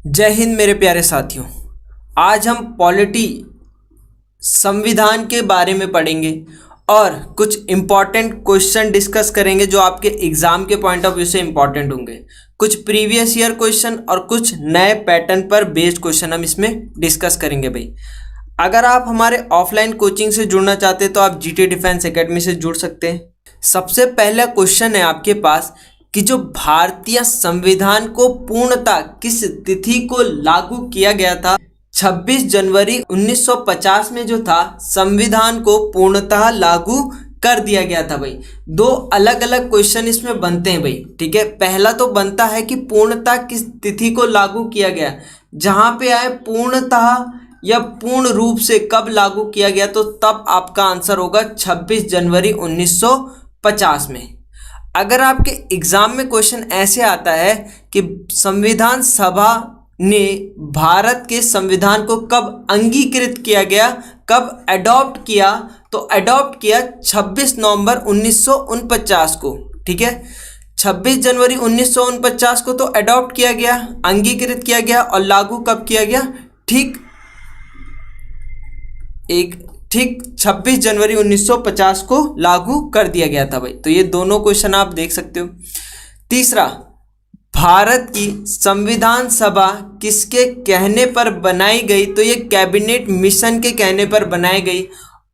जय हिंद मेरे प्यारे साथियों। आज हम पॉलिटी संविधान के बारे में पढ़ेंगे और कुछ इम्पॉर्टेंट क्वेश्चन डिस्कस करेंगे जो आपके एग्ज़ाम के पॉइंट ऑफ व्यू से इम्पॉर्टेंट होंगे। कुछ प्रीवियस ईयर क्वेश्चन और कुछ नए पैटर्न पर बेस्ड क्वेश्चन हम इसमें डिस्कस करेंगे भाई। अगर आप हमारे ऑफलाइन कोचिंग से जुड़ना चाहते हैं तो आप जीटी डिफेंस एकेडमी से जुड़ सकते हैं। सबसे पहला क्वेश्चन है आपके पास कि जो भारतीय संविधान को पूर्णतः किस तिथि को लागू किया गया था। 26 जनवरी 1950 में जो था संविधान को पूर्णतः लागू कर दिया गया था भाई। दो अलग अलग क्वेश्चन इसमें बनते हैं भाई, ठीक है। पहला तो बनता है कि पूर्णतः किस तिथि को लागू किया गया, जहां पे आए पूर्णतः या पूर्ण रूप से कब लागू किया गया, तो तब आपका आंसर होगा 26 जनवरी 1950 में। अगर आपके एग्जाम में क्वेश्चन ऐसे आता है कि संविधान सभा ने भारत के संविधान को कब अंगीकृत किया गया, कब अडॉप्ट किया, तो अडॉप्ट किया 26 नवंबर 1949 को, ठीक है। 26 जनवरी 1949 को तो अडॉप्ट किया गया, अंगीकृत किया गया, और लागू कब किया गया, ठीक 26 जनवरी 1950 को लागू कर दिया गया था भाई। तो ये दोनों क्वेश्चन आप देख सकते हो। तीसरा, भारत की संविधान सभा किसके कहने पर बनाई गई, तो ये कैबिनेट मिशन के कहने पर बनाई गई।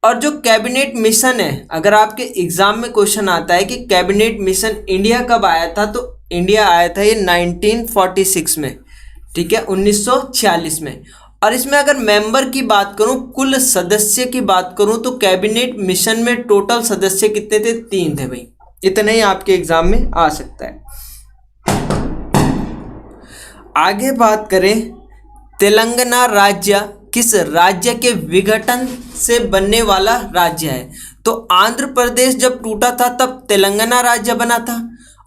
और जो कैबिनेट मिशन है, अगर आपके एग्जाम में क्वेश्चन आता है कि कैबिनेट मिशन इंडिया कब आया था, तो इंडिया आया था ये 1946 में, ठीक है, 1946 में। और इसमें अगर मेंबर की बात करूं, कुल सदस्य की बात करूं, तो कैबिनेट मिशन में टोटल सदस्य कितने थे, 3 थे भाई। इतना ही आपके एग्जाम में आ सकता है। आगे बात करें, तेलंगाना राज्य किस राज्य के विघटन से बनने वाला राज्य है, तो आंध्र प्रदेश जब टूटा था तब तेलंगाना राज्य बना था।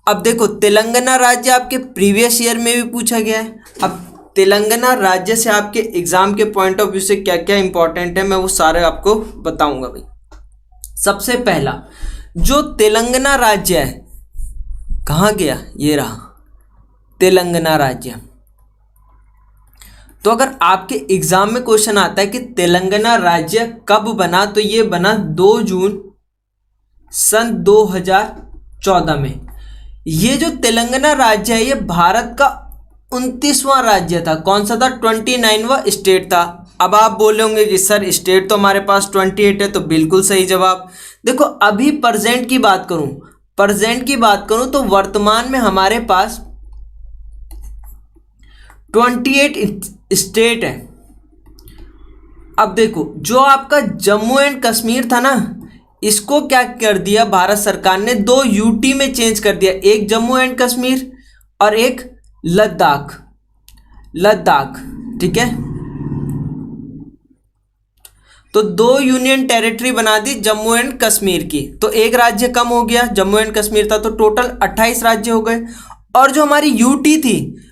अब देखो, तेलंगाना राज्य आपके प्रीवियस ईयर में भी पूछा गया है। अब तेलंगाना राज्य से आपके एग्जाम के पॉइंट ऑफ व्यू से क्या क्या इंपॉर्टेंट है, मैं वो सारे आपको बताऊंगा भाई। सबसे पहला, जो तेलंगाना राज्य है कहाँ गया, ये रहा तेलंगाना राज्य। तो अगर आपके एग्जाम में क्वेश्चन आता है कि तेलंगाना राज्य कब बना, तो ये बना 2 जून सन 2014 में। ये जो तेलंगाना राज्य है ये भारत का 29वां राज्य था। कौन सा था, 29वां स्टेट था। अब आप बोलोगे कि सर स्टेट तो हमारे पास 28 है, तो बिल्कुल सही जवाब। देखो, अभी प्रेजेंट की बात करूं तो वर्तमान में हमारे पास 28 स्टेट है। अब देखो, जो आपका जम्मू एंड कश्मीर था ना, इसको क्या कर दिया भारत सरकार ने, 2 यूटी में चेंज कर दिया, एक जम्मू एंड कश्मीर और एक लद्दाख, ठीक है। तो 2 यूनियन टेरिटरी बना दी जम्मू एंड कश्मीर की, तो एक राज्य कम हो गया, जम्मू एंड कश्मीर था, तो टोटल 28 राज्य हो गए। और जो हमारी यूटी थी,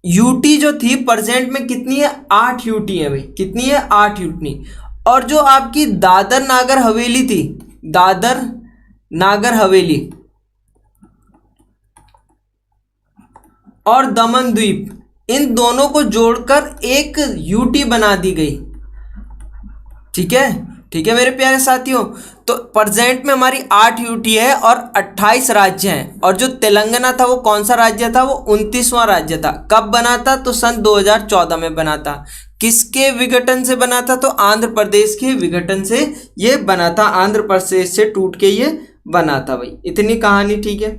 यूटी जो थी प्रेजेंट में कितनी है, 8 यूटी है भाई। कितनी है, 8 यूटी। और जो आपकी दादर नागर हवेली थी, दादर नागर हवेली और दमन द्वीप, इन दोनों को जोड़कर एक यूटी बना दी गई, ठीक है मेरे प्यारे साथियों। तो प्रेजेंट में हमारी 8 यूटी है और 28 राज्य हैं। और जो तेलंगाना था वो कौन सा राज्य था, वो 29वां राज्य था। कब बना था, तो सन 2014 में बना था। किसके विघटन से बना था, तो आंध्र प्रदेश के विघटन से ये बना था। आंध्र प्रदेश से टूट के ये बना था भाई। इतनी कहानी, ठीक है।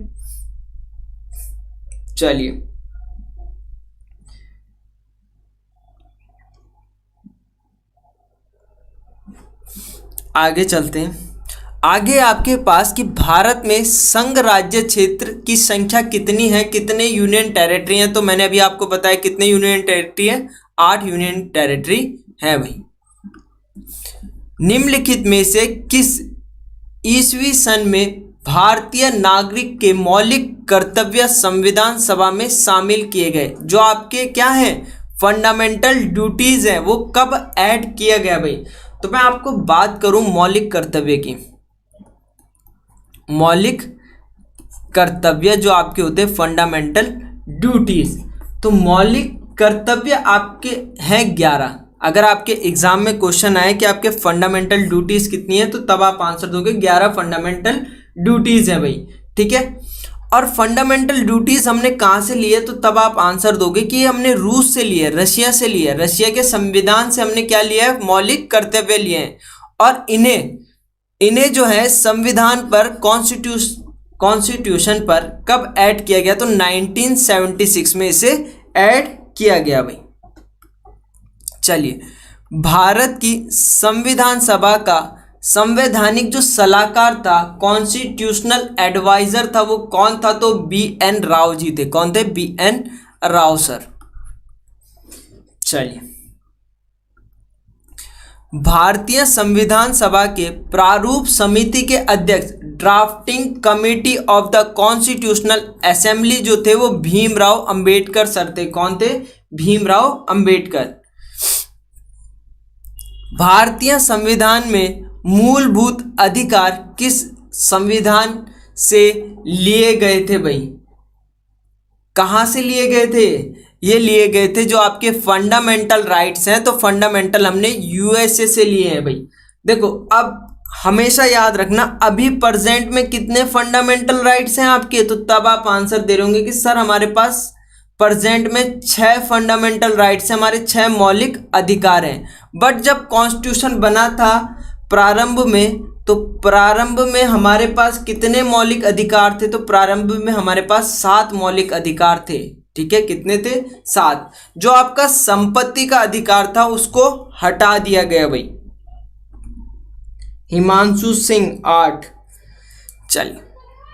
चलिए आगे चलते हैं। आगे आपके पास कि भारत में संघ राज्य क्षेत्र की संख्या कितनी है, कितने यूनियन टेरिटरी हैं, तो मैंने अभी आपको बताया कितने यूनियन टेरिटरी है, 8 यूनियन टेरिटरी है भाई। निम्नलिखित में से किस ईस्वी सन में भारतीय नागरिक के मौलिक कर्तव्य संविधान सभा में शामिल किए गए, जो आपके क्या है, फंडामेंटल ड्यूटीज हैं, वो कब ऐड किया गया भाई। तो मैं आपको बात करूं मौलिक कर्तव्य की। मौलिक कर्तव्य जो आपके होते हैं फंडामेंटल ड्यूटीज, तो मौलिक कर्तव्य आपके हैं 11। अगर आपके एग्जाम में क्वेश्चन आए कि आपके फंडामेंटल ड्यूटीज कितनी है, तो तब आप आंसर दोगे 11 फंडामेंटल ड्यूटीज है भाई, ठीक है। और फंडामेंटल ड्यूटीज हमने कहाँ से लिए, तो तब आप आंसर दोगे कि हमने रूस से लिए, रशिया से लिए, रशिया के संविधान से हमने क्या लिया है, मौलिक कर्तव्य लिए हैं। और इन्हें जो है संविधान पर कॉन्स्टिट्यूशन पर कब ऐड किया गया, तो 1976 में इसे ऐड किया गया भाई। चलिए, भारत की संविधान सभा का संवैधानिक जो सलाहकार था, कॉन्स्टिट्यूशनल एडवाइजर था, वो कौन था, तो BN राव जी थे। कौन थे, BN राव सर। चलिए, भारतीय संविधान सभा के प्रारूप समिति के अध्यक्ष, drafting committee of the constitutional assembly जो थे, वो भीमराव अंबेडकर सर थे। कौन थे, भीमराव अंबेडकर। भारतीय संविधान में मूलभूत अधिकार किस संविधान से लिए गए थे भाई, कहाँ से लिए गए थे, ये लिए गए थे जो आपके फंडामेंटल राइट्स हैं, तो फंडामेंटल हमने USA से लिए हैं भाई। देखो, अब हमेशा याद रखना, अभी प्रेजेंट में कितने फंडामेंटल राइट्स हैं आपके, तो तब आप आंसर दे रहे होंगे कि सर हमारे पास प्रेजेंट में 6 फंडामेंटल राइट्स हैं, हमारे 6 मौलिक अधिकार हैं। बट जब कॉन्स्टिट्यूशन बना था प्रारंभ में, तो प्रारंभ में हमारे पास कितने मौलिक अधिकार थे, तो प्रारंभ में हमारे पास 7 मौलिक अधिकार थे, ठीक है। कितने थे, 7। जो आपका संपत्ति का अधिकार था उसको हटा दिया गया भाई। हिमांशु सिंह 8। चलिए,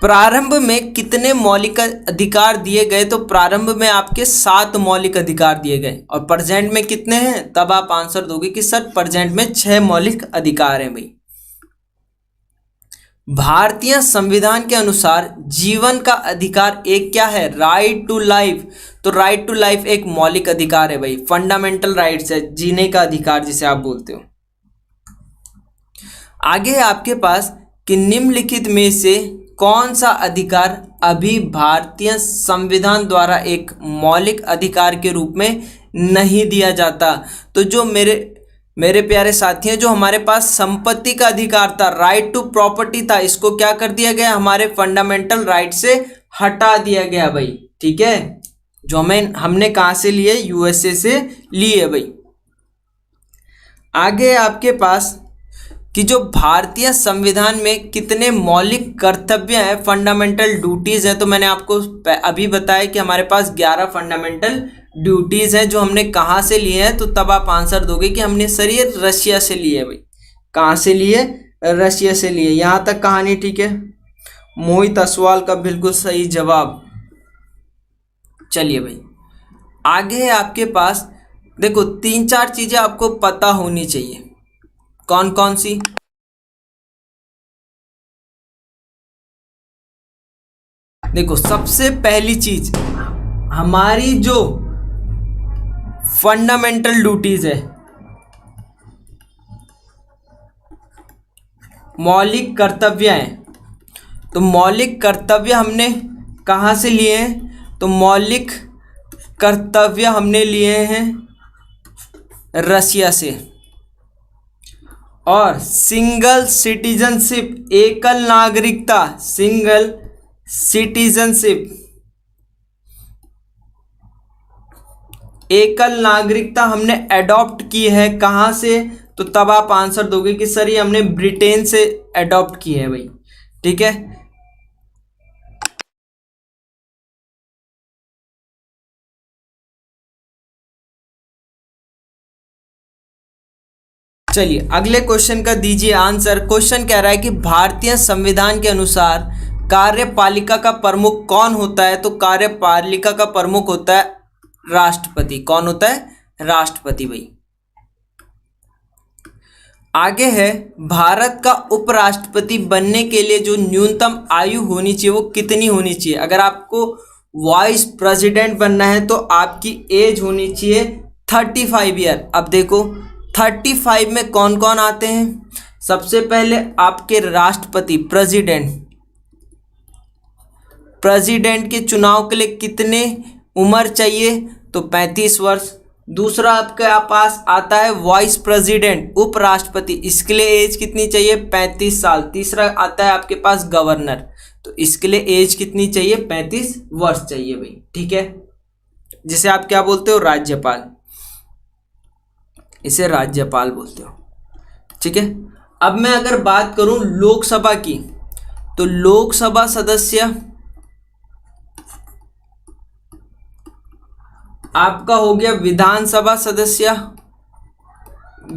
प्रारंभ में कितने मौलिक अधिकार दिए गए, तो प्रारंभ में आपके 7 मौलिक अधिकार दिए गए। और प्रेजेंट में कितने हैं, तब आप आंसर दोगे कि सर प्रेजेंट में 6 मौलिक अधिकार हैं भाई। भारतीय संविधान के अनुसार जीवन का अधिकार एक क्या है, राइट टू लाइफ। तो राइट टू लाइफ एक मौलिक अधिकार है भाई, फंडामेंटल राइट्स है, जीने का अधिकार जिसे आप बोलते हो। आगे है आपके पास कि निम्नलिखित में से कौन सा अधिकार अभी भारतीय संविधान द्वारा एक मौलिक अधिकार के रूप में नहीं दिया जाता। तो जो मेरे प्यारे साथी हैं, जो हमारे पास संपत्ति का अधिकार था, राइट टू प्रॉपर्टी था, इसको क्या कर दिया गया, हमारे फंडामेंटल राइट से हटा दिया गया भाई, ठीक है। जो हमने कहाँ से लिए, USA से लिए भाई। आगे आपके पास कि जो भारतीय संविधान में कितने मौलिक कर्तव्य हैं, फंडामेंटल ड्यूटीज़ हैं, तो मैंने आपको अभी बताया कि हमारे पास 11 फंडामेंटल ड्यूटीज़ हैं जो हमने कहाँ से लिए हैं, तो तब आप आंसर दोगे कि हमने सर ये रशिया से लिए भाई। कहाँ से लिए, रशिया से लिए। यहाँ तक कहानी ठीक है। मोहित असवाल का बिल्कुल सही जवाब। चलिए भाई, आगे है आपके पास, देखो 3-4 चीज़ें आपको पता होनी चाहिए। कौन कौन सी, देखो सबसे पहली चीज, हमारी जो फंडामेंटल ड्यूटीज है, मौलिक कर्तव्य हैं, तो मौलिक कर्तव्य हमने कहाँ से लिए हैं, तो मौलिक कर्तव्य हमने लिए हैं रशिया से। और सिंगल सिटीजनशिप, एकल नागरिकता, सिंगल सिटीजनशिप, एकल नागरिकता हमने अडॉप्ट की है कहाँ से, तो तब आप आंसर दोगे कि सर ये हमने ब्रिटेन से अडॉप्ट की है भाई, ठीक है। चलिए अगले क्वेश्चन का दीजिए आंसर। क्वेश्चन कह रहा है कि भारतीय संविधान के अनुसार कार्यपालिका का प्रमुख कौन होता है, तो कार्यपालिका का प्रमुख होता है राष्ट्रपति। कौन होता है, राष्ट्रपति भाई। आगे है, भारत का उपराष्ट्रपति बनने के लिए जो न्यूनतम आयु होनी चाहिए वो कितनी होनी चाहिए। अगर आपको वाइस प्रेसिडेंट बनना है तो आपकी एज होनी चाहिए 35 ईयर। अब देखो 35 में कौन कौन आते हैं, सबसे पहले आपके राष्ट्रपति, प्रेसिडेंट के चुनाव के लिए कितने उम्र चाहिए, तो 35 वर्ष। दूसरा आपके पास आता है वाइस प्रेसिडेंट, उपराष्ट्रपति, इसके लिए एज कितनी चाहिए? 35 साल। तीसरा आता है आपके पास गवर्नर, तो इसके लिए एज कितनी चाहिए? 35 वर्ष चाहिए भाई, ठीक है। जिसे आप क्या बोलते हो? राज्यपाल, इसे राज्यपाल बोलते हो, ठीक है। अब मैं अगर बात करूं लोकसभा की, तो लोकसभा सदस्य आपका हो गया विधानसभा सदस्य,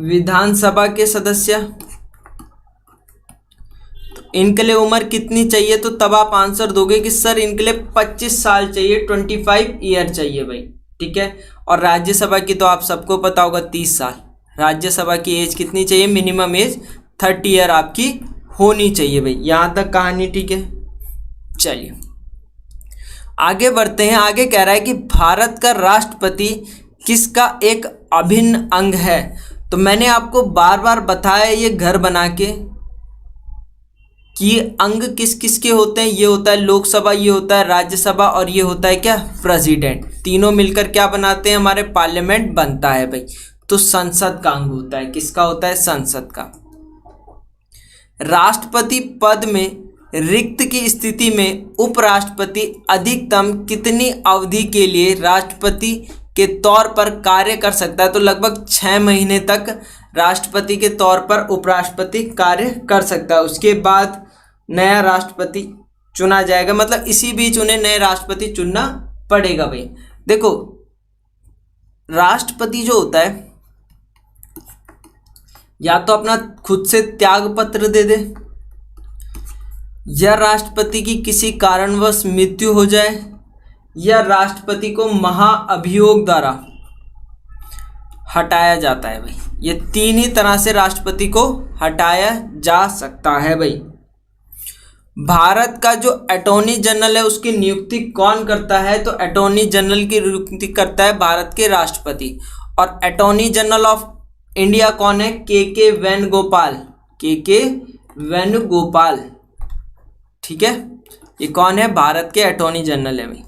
विधानसभा के सदस्य, तो इनके लिए उम्र कितनी चाहिए? तो तब आप आंसर दोगे कि सर इनके लिए 25 साल चाहिए, 25 ईयर चाहिए भाई, ठीक है। और राज्यसभा की तो आप सबको पता होगा 30 साल। राज्यसभा की एज कितनी चाहिए? मिनिमम एज 30 ईयर आपकी होनी चाहिए भाई। यहाँ तक कहानी ठीक है। चलिए आगे बढ़ते हैं। आगे कह रहा है कि भारत का राष्ट्रपति किसका एक अभिन्न अंग है? तो मैंने आपको बार बार बताया ये घर बना के कि अंग किस किस के होते हैं। ये होता है लोकसभा, ये होता है राज्यसभा, और ये होता है क्या? प्रेसिडेंट। तीनों मिलकर क्या बनाते हैं? हमारे पार्लियामेंट बनता है भाई। तो संसद का अंग होता है। किसका होता है? संसद का। राष्ट्रपति पद में रिक्त की स्थिति में उपराष्ट्रपति अधिकतम कितनी अवधि के लिए राष्ट्रपति के तौर पर कार्य कर सकता है? तो लगभग 6 महीने तक राष्ट्रपति के तौर पर उपराष्ट्रपति कार्य कर सकता है। उसके बाद नया राष्ट्रपति चुना जाएगा, मतलब इसी बीच उन्हें नए राष्ट्रपति चुनना पड़ेगा भाई। देखो राष्ट्रपति जो होता है या तो अपना खुद से त्याग पत्र दे दे, या राष्ट्रपति की किसी कारणवश मृत्यु हो जाए, या राष्ट्रपति को महाअभियोग द्वारा हटाया जाता है भाई। ये तीन ही तरह से राष्ट्रपति को हटाया जा सकता है भाई। भारत का जो अटॉर्नी जनरल है उसकी नियुक्ति कौन करता है? तो अटॉर्नी जनरल की नियुक्ति करता है भारत के राष्ट्रपति। और अटॉर्नी जनरल ऑफ इंडिया कौन है? के वेणुगोपाल, के वेणुगोपाल, ठीक है। ये कौन है? भारत के अटॉर्नी जनरल है भाई।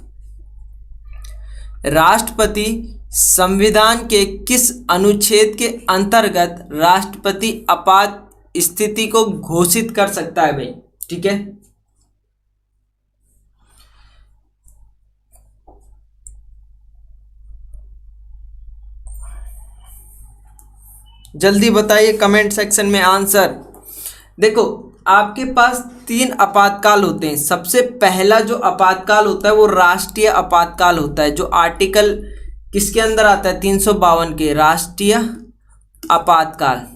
राष्ट्रपति संविधान के किस अनुच्छेद के अंतर्गत राष्ट्रपति आपात स्थिति को घोषित कर सकता है भाई, ठीक है। जल्दी बताइए कमेंट सेक्शन में आंसर। देखो आपके पास 3 आपातकाल होते हैं। सबसे पहला जो आपातकाल होता है वो राष्ट्रीय आपातकाल होता है, जो आर्टिकल किसके अंदर आता है? 352 के, राष्ट्रीय आपातकाल,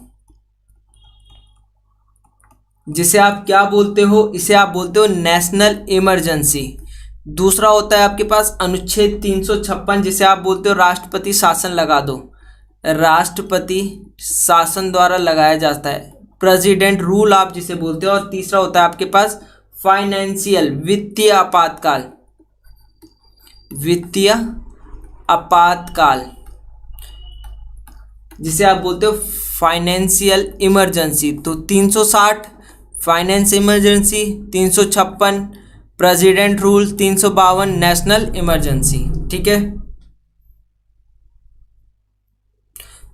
जिसे आप क्या बोलते हो? इसे आप बोलते हो नेशनल इमरजेंसी। दूसरा होता है आपके पास अनुच्छेद 356, जिसे आप बोलते हो राष्ट्रपति शासन लगा दो, राष्ट्रपति शासन द्वारा लगाया जाता है, प्रेसिडेंट रूल आप जिसे बोलते हो। और तीसरा होता है आपके पास फाइनेंशियल, वित्तीय आपातकाल, वित्तीय आपातकाल, जिसे आप बोलते हो फाइनेंशियल इमरजेंसी। तो 360 finance emergency, 356 president rule, 352 national emergency, ठीक है।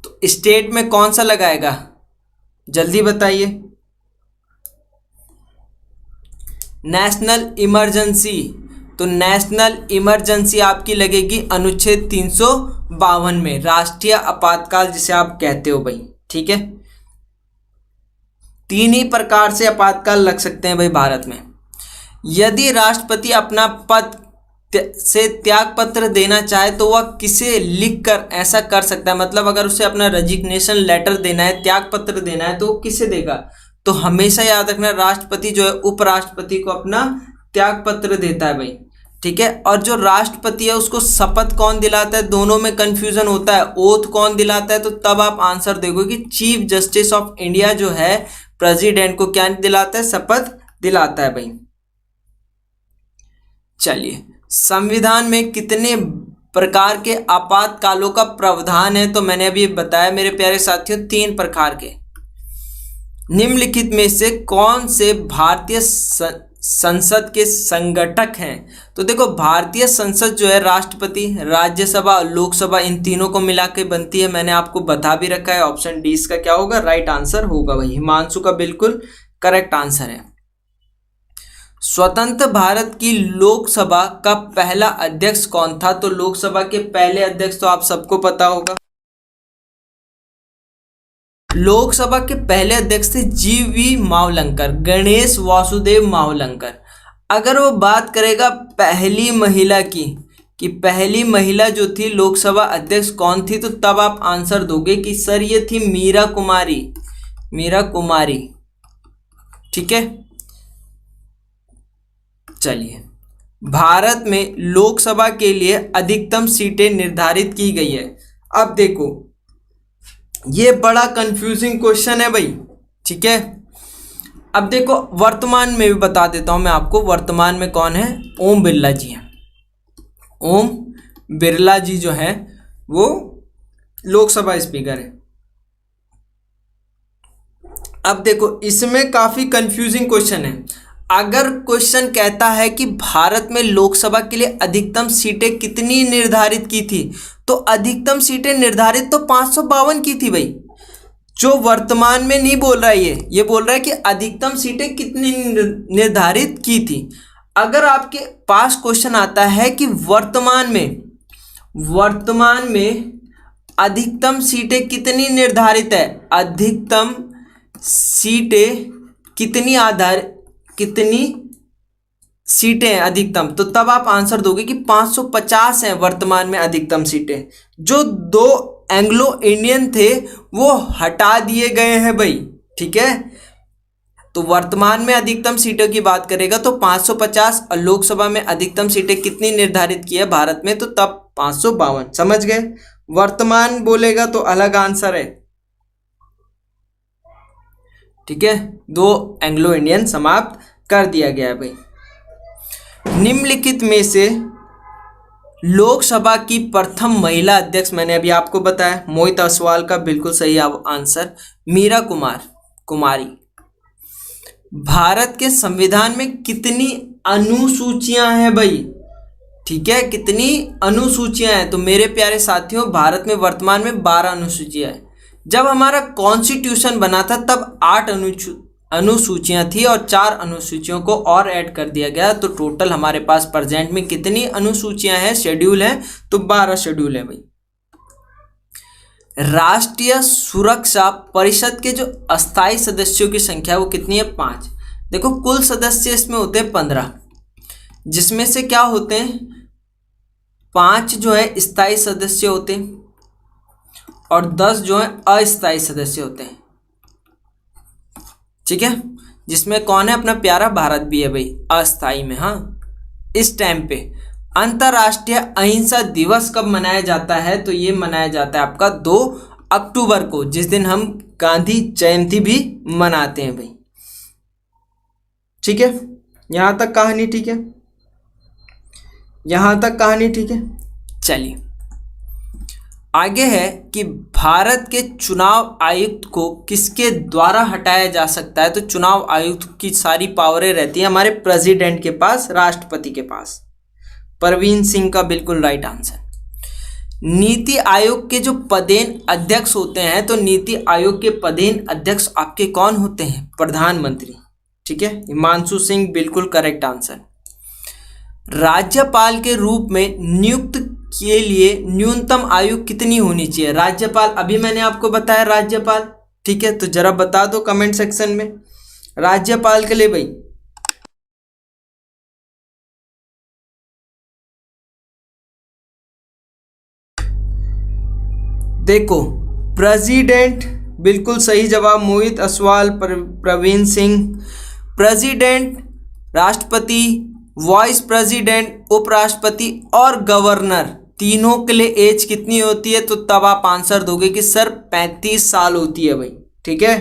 तो स्टेट में कौन सा लगाएगा? जल्दी बताइए। नेशनल इमरजेंसी, तो नेशनल इमरजेंसी आपकी लगेगी अनुच्छेद 352 में, राष्ट्रीय आपातकाल जिसे आप कहते हो भाई, ठीक है। 3 ही प्रकार से आपातकाल लग सकते हैं भाई भारत में। यदि राष्ट्रपति अपना पद से त्याग पत्र देना चाहे तो वह किसे लिखकर ऐसा कर सकता है? मतलब अगर उसे अपना रेजिग्नेशन लेटर देना है, त्याग पत्र देना है, तो वो किसे देगा? तो हमेशा याद रखना राष्ट्रपति जो है उपराष्ट्रपति को अपना त्याग पत्र देता है भाई, ठीक है। और जो राष्ट्रपति है उसको शपथ कौन दिलाता है? दोनों में कंफ्यूजन होता है, ओथ कौन दिलाता है? तो तब आप आंसर देखोगे कि चीफ जस्टिस ऑफ इंडिया जो है प्रेसिडेंट को क्या दिलाता है? शपथ दिलाता है भाई। चलिए संविधान में कितने प्रकार के आपातकालों का प्रावधान है? तो मैंने अभी बताया मेरे प्यारे साथियों 3 प्रकार के। निम्नलिखित में से कौन से भारतीय संसद के संगठक हैं? तो देखो भारतीय संसद जो है राष्ट्रपति, राज्यसभा और लोकसभा इन तीनों को मिला के बनती है। मैंने आपको बता भी रखा है। ऑप्शन डी इसका क्या होगा? राइट आंसर होगा भाई। हिमांशु का बिल्कुल करेक्ट आंसर है। स्वतंत्र भारत की लोकसभा का पहला अध्यक्ष कौन था? तो लोकसभा के पहले अध्यक्ष तो आप सबको पता होगा। लोकसभा के पहले अध्यक्ष थे जीवी मावलंकर, गणेश वासुदेव मावलंकर। अगर वो बात करेगा पहली महिला की कि पहली महिला जो थी लोकसभा अध्यक्ष कौन थी, तो तब आप आंसर दोगे कि सर ये थी मीरा कुमारी, मीरा कुमारी। ठीक है, चलिए। भारत में लोकसभा के लिए अधिकतम सीटें निर्धारित की गई है। अब देखो ये बड़ा कंफ्यूजिंग क्वेश्चन है भाई। ठीक है, अब देखो वर्तमान में भी बता देता हूं मैं आपको। वर्तमान में कौन है? ओम बिरला जी हैं। ओम बिरला जी जो है वो लोकसभा स्पीकर है। अब देखो इसमें काफी कंफ्यूजिंग क्वेश्चन है। अगर क्वेश्चन कहता है कि भारत में लोकसभा के लिए अधिकतम सीटें कितनी निर्धारित की थी, तो अधिकतम सीटें निर्धारित तो 552 की थी भाई। जो वर्तमान में नहीं बोल रहा है, ये बोल रहा है कि अधिकतम सीटें कितनी निर्धारित की थी। अगर आपके पास क्वेश्चन आता है कि वर्तमान में अधिकतम सीटें कितनी निर्धारित है, अधिकतम सीटें कितनी सीटें हैं अधिकतम, तो तब आप आंसर दोगे कि 550 हैं वर्तमान में अधिकतम सीटें। जो 2 एंग्लो इंडियन थे वो हटा दिए गए हैं भाई। ठीक है, तो वर्तमान में अधिकतम सीटों की बात करेगा तो 550, और लोकसभा में अधिकतम सीटें कितनी निर्धारित की है भारत में, तो तब 552। समझ गए? वर्तमान बोलेगा तो अलग आंसर है। ठीक है, 2 एंग्लो इंडियन समाप्त कर दिया गया है भाई। निम्नलिखित में से लोकसभा की प्रथम महिला अध्यक्ष, मैंने अभी आपको बताया मोहित असवाल का बिल्कुल सही आंसर मीरा कुमारी। भारत के संविधान में कितनी अनुसूचियां हैं भाई? ठीक है, कितनी अनुसूचियां हैं? तो मेरे प्यारे साथियों भारत में वर्तमान में 12 अनुसूचियां हैं। जब हमारा कॉन्स्टिट्यूशन बना था तब 8 अनुसूचियां थी और 4 अनुसूचियों को और ऐड कर दिया गया। तो टोटल हमारे पास प्रेजेंट में कितनी अनुसूचियां हैं, शेड्यूल हैं? तो 12 शेड्यूल है भाई। राष्ट्रीय सुरक्षा परिषद के जो अस्थायी सदस्यों की संख्या वो कितनी है? 5। देखो कुल सदस्य इसमें होते हैं 15, जिसमें से क्या होते हैं 5 जो है स्थायी सदस्य होते हैं और 10 जो है अस्थायी सदस्य होते हैं। ठीक है, जिसमें कौन है? अपना प्यारा भारत भी है भाई अस्थाई में। हाँ, इस टाइम पे अंतर्राष्ट्रीय अहिंसा दिवस कब मनाया जाता है? तो ये मनाया जाता है आपका 2 अक्टूबर को, जिस दिन हम गांधी जयंती भी मनाते हैं भाई। ठीक है, यहां तक कहानी ठीक है? यहां तक कहानी ठीक है? चलिए आगे है कि भारत के चुनाव आयुक्त को किसके द्वारा हटाया जा सकता है? तो चुनाव आयुक्त की सारी पावरें रहती है हमारे प्रेसिडेंट के पास, राष्ट्रपति के पास। परवीन सिंह का बिल्कुल राइट आंसर। नीति आयोग के जो पदेन अध्यक्ष होते हैं, तो नीति आयोग के पदेन अध्यक्ष आपके कौन होते हैं? प्रधानमंत्री। ठीक है, हिमांशु सिंह बिल्कुल करेक्ट आंसर। राज्यपाल के रूप में नियुक्त के लिए न्यूनतम आयु कितनी होनी चाहिए? राज्यपाल, अभी मैंने आपको बताया राज्यपाल। ठीक है, तो जरा बता दो कमेंट सेक्शन में राज्यपाल के लिए भाई। देखो प्रेसिडेंट बिल्कुल सही जवाब, मोहित असवाल, प्रवीण सिंह। प्रेसिडेंट, राष्ट्रपति, वाइस प्रेसिडेंट, उपराष्ट्रपति और गवर्नर, तीनों के लिए एज कितनी होती है? तो तब आप आंसर दोगे कि सर 35 साल होती है भाई। ठीक है,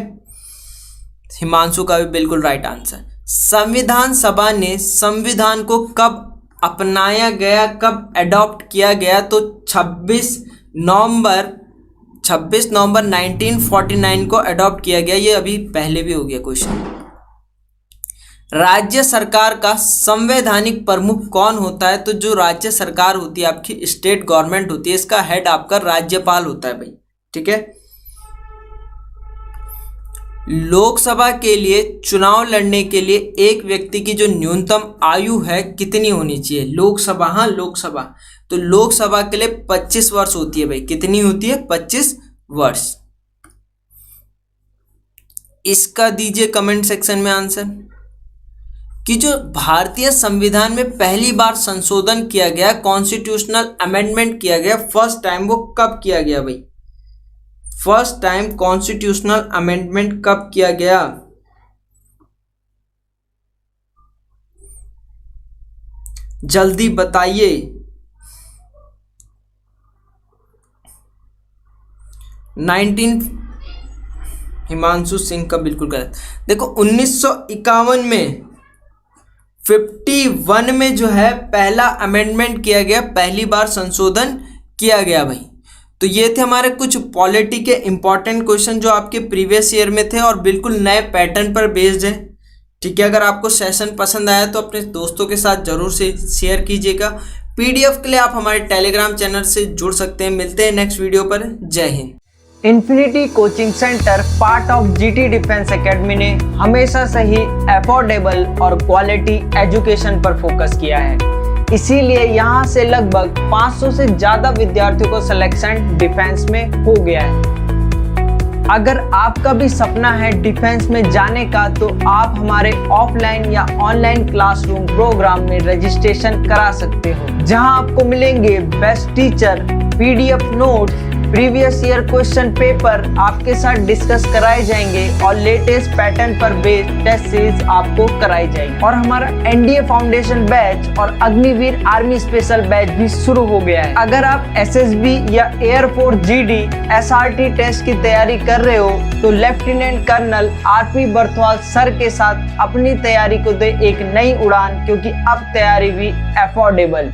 हिमांशु का भी बिल्कुल राइट आंसर। संविधान सभा ने संविधान को कब अपनाया गया, कब अडॉप्ट किया गया? तो 26 नवंबर 1949 को अडॉप्ट किया गया। ये अभी पहले भी हो गया क्वेश्चन। राज्य सरकार का संवैधानिक प्रमुख कौन होता है? तो जो राज्य सरकार होती है आपकी, स्टेट गवर्नमेंट होती है, इसका हेड आपका राज्यपाल होता है भाई। ठीक है। लोकसभा के लिए चुनाव लड़ने के लिए एक व्यक्ति की जो न्यूनतम आयु है कितनी होनी चाहिए? लोकसभा, हाँ लोकसभा, तो लोकसभा के लिए 25 वर्ष होती है भाई। कितनी होती है? 25 वर्ष। इसका दीजिए कमेंट सेक्शन में आंसर कि जो भारतीय संविधान में पहली बार संशोधन किया गया, कॉन्स्टिट्यूशनल अमेंडमेंट किया गया, फर्स्ट टाइम, वो कब किया गया भाई? फर्स्ट टाइम कॉन्स्टिट्यूशनल अमेंडमेंट कब किया गया? जल्दी बताइए। 19 हिमांशु सिंह का बिल्कुल गलत। देखो 1951 में 51 में जो है पहला अमेंडमेंट किया गया, पहली बार संशोधन किया गया भाई। तो ये थे हमारे कुछ पॉलिटी के इंपॉर्टेंट क्वेश्चन जो आपके प्रीवियस ईयर में थे और बिल्कुल नए पैटर्न पर बेस्ड है। ठीक है। अगर आपको सेशन पसंद आया तो अपने दोस्तों के साथ जरूर से शेयर कीजिएगा। पीडीएफ के लिए आप हमारे टेलीग्राम चैनल से जुड़ सकते हैं। मिलते हैं नेक्स्ट वीडियो पर। जय Hind. Infinity coaching centre part of GT defence academy ने हमेशा से ही अफोर्डेबल और क्वालिटी एजुकेशन पर फोकस किया है, इसीलिए यहाँ से लगभग 500 से ज़्यादा विद्यार्थियों को सिलेक्शन डिफेंस में हो गया है। अगर आपका भी सपना है डिफेंस में जाने का तो आप हमारे ऑफलाइन या ऑनलाइन क्लासरूम प्रोग्राम में रजिस्ट्रेशन करा सकते हो, जहां आपको मिलेंगे best teacher, PDF notes, previous year question paper आपके साथ डिस्कस कराए जाएंगे और लेटेस्ट पैटर्न पर बेस्ड टेस्ट सीरीज आपको कराई जाएगी। और हमारा एनडीए फाउंडेशन बैच और अग्निवीर आर्मी स्पेशल बैच भी शुरू हो गया है। अगर आप एसएसबी या एयरफोर्स जीडी एसआरटी टेस्ट की तैयारी कर रहे हो तो lieutenant colonel RP Barthwal sir के साथ अपनी तैयारी को दे एक नई उड़ान, क्योंकि अब तैयारी भी अफोर्डेबल।